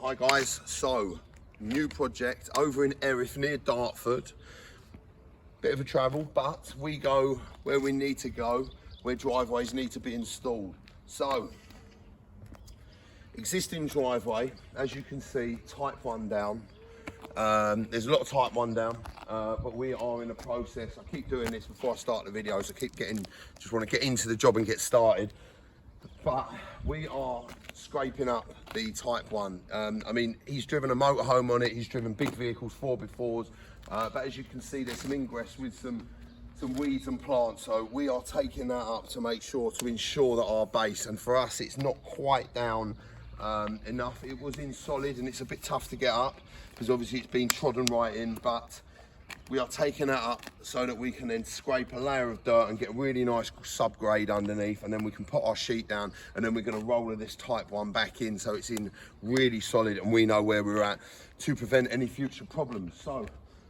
Hi guys, so new project over in Erith near Dartford. Bit of a travel, but we go where we need to go, where driveways need to be installed. So, existing driveway, as you can see, type 1 down. There's a lot of type 1 down, but we are in a process. I keep doing this before I start the videos. Just want to get into the job and get started. But we are scraping up the type 1. I mean, he's driven a motorhome on it, he's driven big vehicles, 4x4s, but as you can see, there's some ingress with some weeds and plants, so we are taking that up to make sure, to ensure that our base, and for us it's not quite down enough. It was in solid and it's a bit tough to get up because obviously it's been trodden right in, but we are taking that up so that we can then scrape a layer of dirt and get a really nice subgrade underneath, and then we can put our sheet down, and then we're going to roller this type 1 back in so it's in really solid and we know where we're at to prevent any future problems. So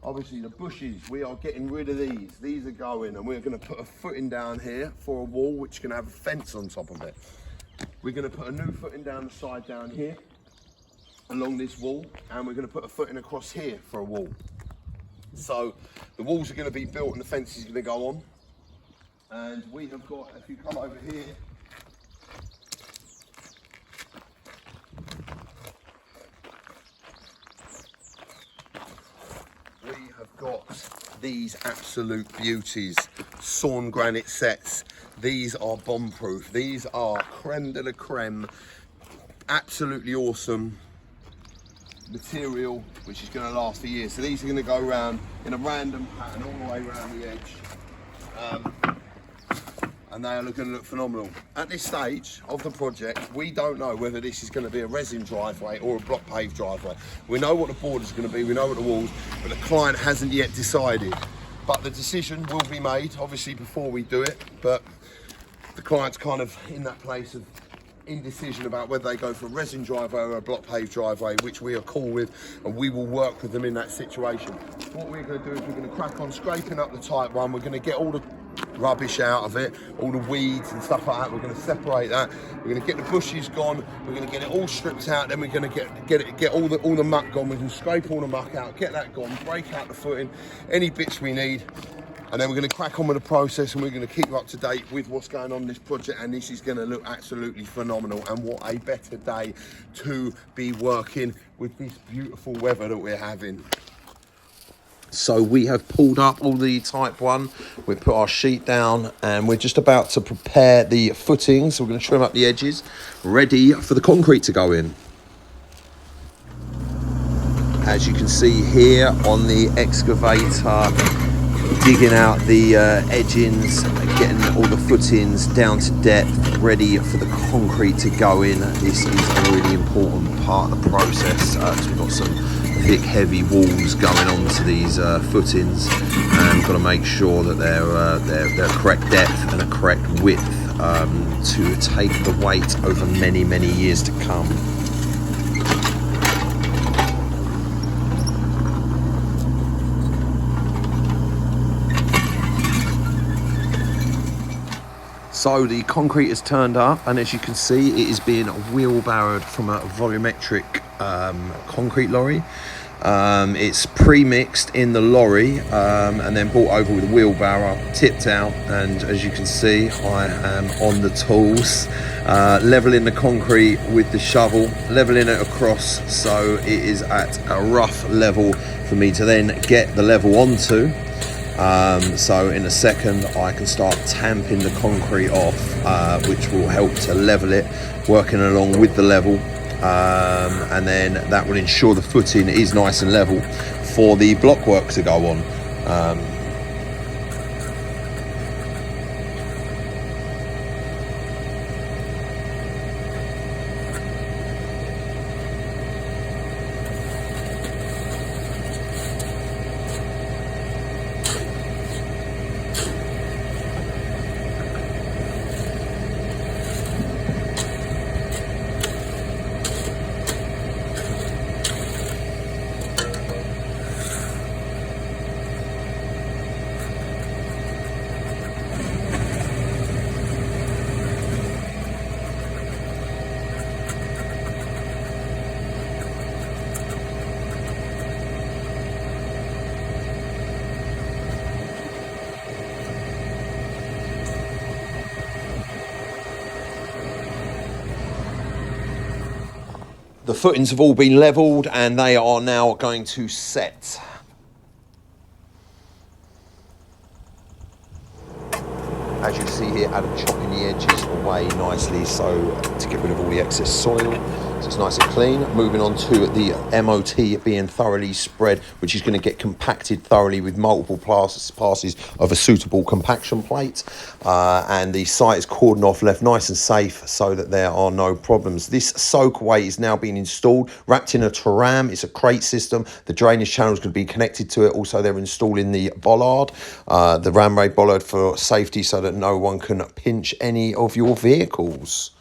obviously the bushes, we are getting rid of these are going, and we're going to put a footing down here for a wall which can have a fence on top of it. We're going to put a new footing down the side down here along this wall, and we're going to put a footing across here for a wall. So the walls are going to be built and the fence is going to go on, and we have got, if you come over here, we have got these absolute beauties, sawn granite sets. These are bomb proof. These are creme de la creme, absolutely awesome material which is going to last for years. So these are going to go around in a random pattern all the way around the edge, and they are going to look phenomenal. At this stage of the project, we don't know whether this is going to be a resin driveway or a block paved driveway. We know what the borders are going to be, we know what the walls, but the client hasn't yet decided. But the decision will be made obviously before we do it, but the client's kind of in that place of indecision about whether they go for a resin driveway or a block paved driveway, which we are cool with, and we will work with them in that situation. What we're going to do is we're going to crack on scraping up the type 1. We're going to get all the rubbish out of it, all the weeds and stuff like that. We're going to separate that. We're going to get the bushes gone. We're going to get it all stripped out. Then we're going to get all the muck gone. We can scrape all the muck out, get that gone, break out the footing, any bits we need. And then we're going to crack on with the process, and we're going to keep you up to date with what's going on in this project, and this is going to look absolutely phenomenal. And what a better day to be working with this beautiful weather that we're having. So we have pulled up all the type 1, we've put our sheet down, and we're just about to prepare the footings. So we're going to trim up the edges, ready for the concrete to go in. As you can see here on the excavator, digging out the edgings, getting all the footings down to depth, ready for the concrete to go in. This is a really important part of the process, because we've got some thick, heavy walls going onto these footings, and we've got to make sure that they're correct depth and a correct width to take the weight over many, many years to come. So the concrete is turned up, and as you can see, it is being wheelbarrowed from a volumetric concrete lorry. It's pre-mixed in the lorry and then brought over with a wheelbarrow, tipped out, and as you can see, I am on the tools, leveling the concrete with the shovel, leveling it across so it is at a rough level for me to then get the level onto. So in a second I can start tamping the concrete off, which will help to level it, working along with the level, and then that will ensure the footing is nice and level for the block work to go on. The footings have all been levelled and they are now going to set. As you see here, Adam chopping the edges away nicely so to get rid of all the excess soil. So it's nice and clean. Moving on to the MOT being thoroughly spread, which is going to get compacted thoroughly with multiple passes of a suitable compaction plate. And the site is cordoned off, left nice and safe so that there are no problems. This soakaway is now being installed, wrapped in a Taram. It's a crate system. The drainage channel is going to be connected to it. Also, they're installing the bollard, the ram raid bollard for safety so that no one can pinch any of your vehicles.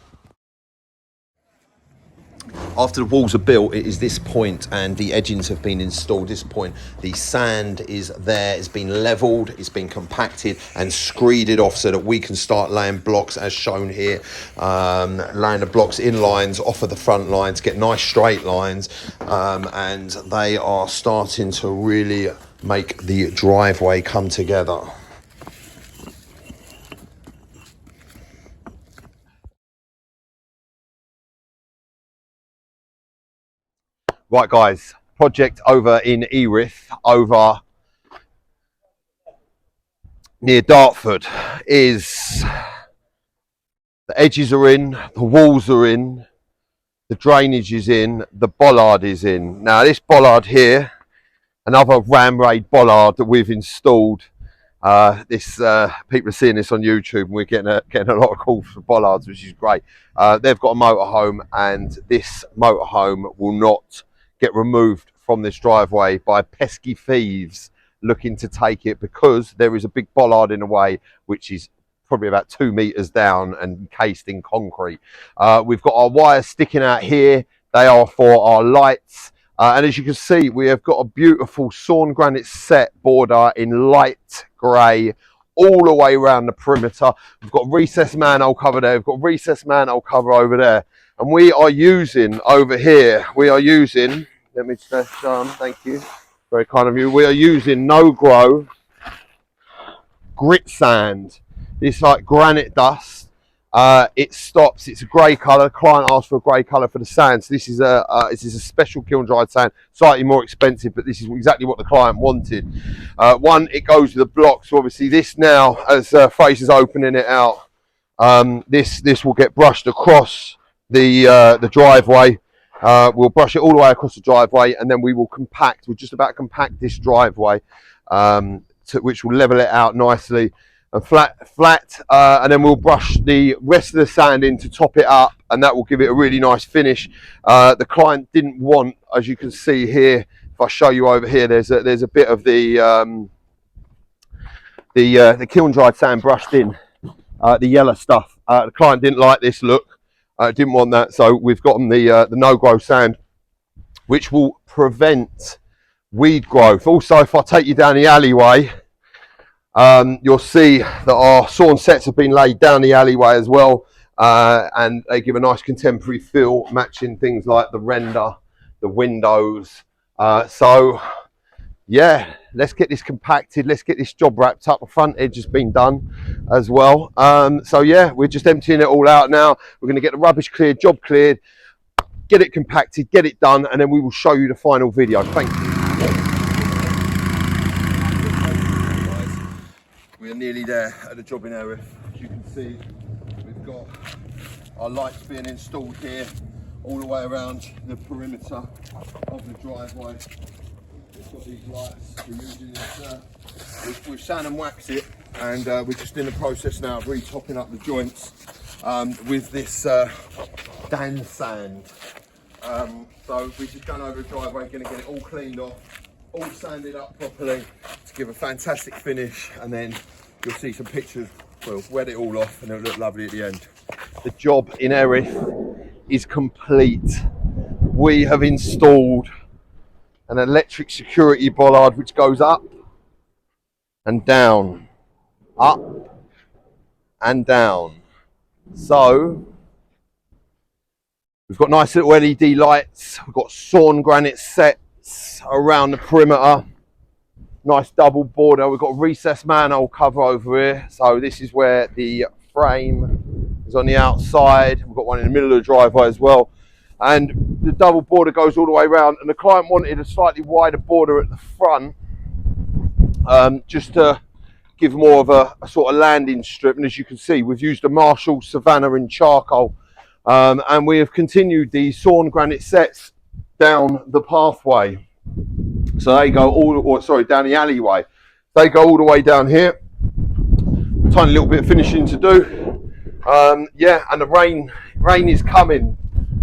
After the walls are built, it is this point and the edgings have been installed. This point, the sand is there, it's been levelled, it's been compacted and screeded off so that we can start laying blocks as shown here. Laying the blocks in lines off of the front lines, get nice straight lines, and they are starting to really make the driveway come together. Right guys, project over in Erith, over near Dartford, is the edges are in, the walls are in, the drainage is in, the bollard is in. Now this bollard here, another ram raid bollard that we've installed. People are seeing this on YouTube and we're getting a lot of calls for bollards, which is great. They've got a motorhome and this motorhome will not get removed from this driveway by pesky thieves looking to take it because there is a big bollard in the way, which is probably about 2 meters down and encased in concrete. We've got our wires sticking out here. They are for our lights. And as you can see, we have got a beautiful sawn granite set border in light grey all the way around the perimeter. We've got recessed manhole cover there. We've got recessed manhole cover over there. And we are using over here, let me just, thank you, very kind of you. We are using no grow grit sand. It's like granite dust. It stops. It's a grey colour. The client asked for a grey colour for the sand. So this is a special kiln dried sand, slightly more expensive, but this is exactly what the client wanted. One, it goes with the blocks. So obviously this now, as Fraser's opening it out, this will get brushed across the driveway. We'll brush it all the way across the driveway, and then we will compact. We'll just about compact this driveway, which will level it out nicely and flat, and then we'll brush the rest of the sand in to top it up, and that will give it a really nice finish. The client didn't want, as you can see here, if I show you over here, there's a bit of the kiln dried sand brushed in, the yellow stuff. The client didn't like this look, didn't want that, so we've gotten the no-grow sand, which will prevent weed growth. Also, if I take you down the alleyway, you'll see that our sawn sets have been laid down the alleyway as well, and they give a nice contemporary feel, matching things like the render, the windows. So yeah, let's get this compacted, let's get this job wrapped up. The front edge has been done as well. So yeah, we're just emptying it all out now. We're going to get the rubbish cleared, job cleared, get it compacted, get it done, and then we will show you the final video. Thank you. We're nearly there at the job in Erith. As you can see, we've got our lights being installed here all the way around the perimeter of the driveway. We've got these lights, we're using this, we've sand and waxed it, and we're just in the process now of re-topping up the joints with this Dan sand. So we're just going over the driveway, going to get it all cleaned off, all sanded up properly to give a fantastic finish, and then you'll see some pictures. We'll wet it all off and it'll look lovely at the end. The job in Erith is complete. We have installed an electric security bollard which goes up and down, up and down. So we've got nice little LED lights, we've got sawn granite sets around the perimeter, nice double border. We've got recessed manhole cover over here, so this is where the frame is on the outside. We've got one in the middle of the driveway as well. and the double border goes all the way around, and the client wanted a slightly wider border at the front, just to give more of a sort of landing strip. And as you can see, we've used a Marshall Savannah in charcoal, and we have continued the sawn granite sets down the pathway. So they go down the alleyway. They go all the way down here. Tiny little bit of finishing to do. Yeah, and the rain is coming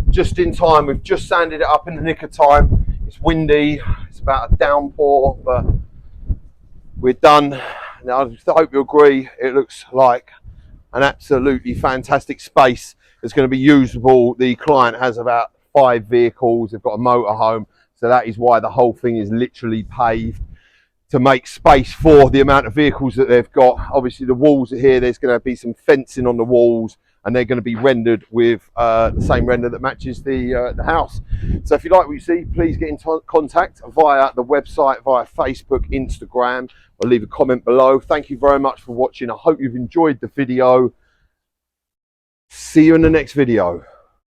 just in time. We've just sanded it up in the nick of time. It's windy. It's about a downpour, but we're done. Now, I hope you agree. It looks like an absolutely fantastic space. It's going to be usable. The client has about 5 vehicles. They've got a motorhome, so that is why the whole thing is literally paved to make space for the amount of vehicles that they've got. Obviously, the walls are here. There's going to be some fencing on the walls, and they're going to be rendered with the same render that matches the house. So if you like what you see, please get in contact via the website, via Facebook, Instagram, or leave a comment below. Thank you very much for watching. I hope you've enjoyed the video. See you in the next video.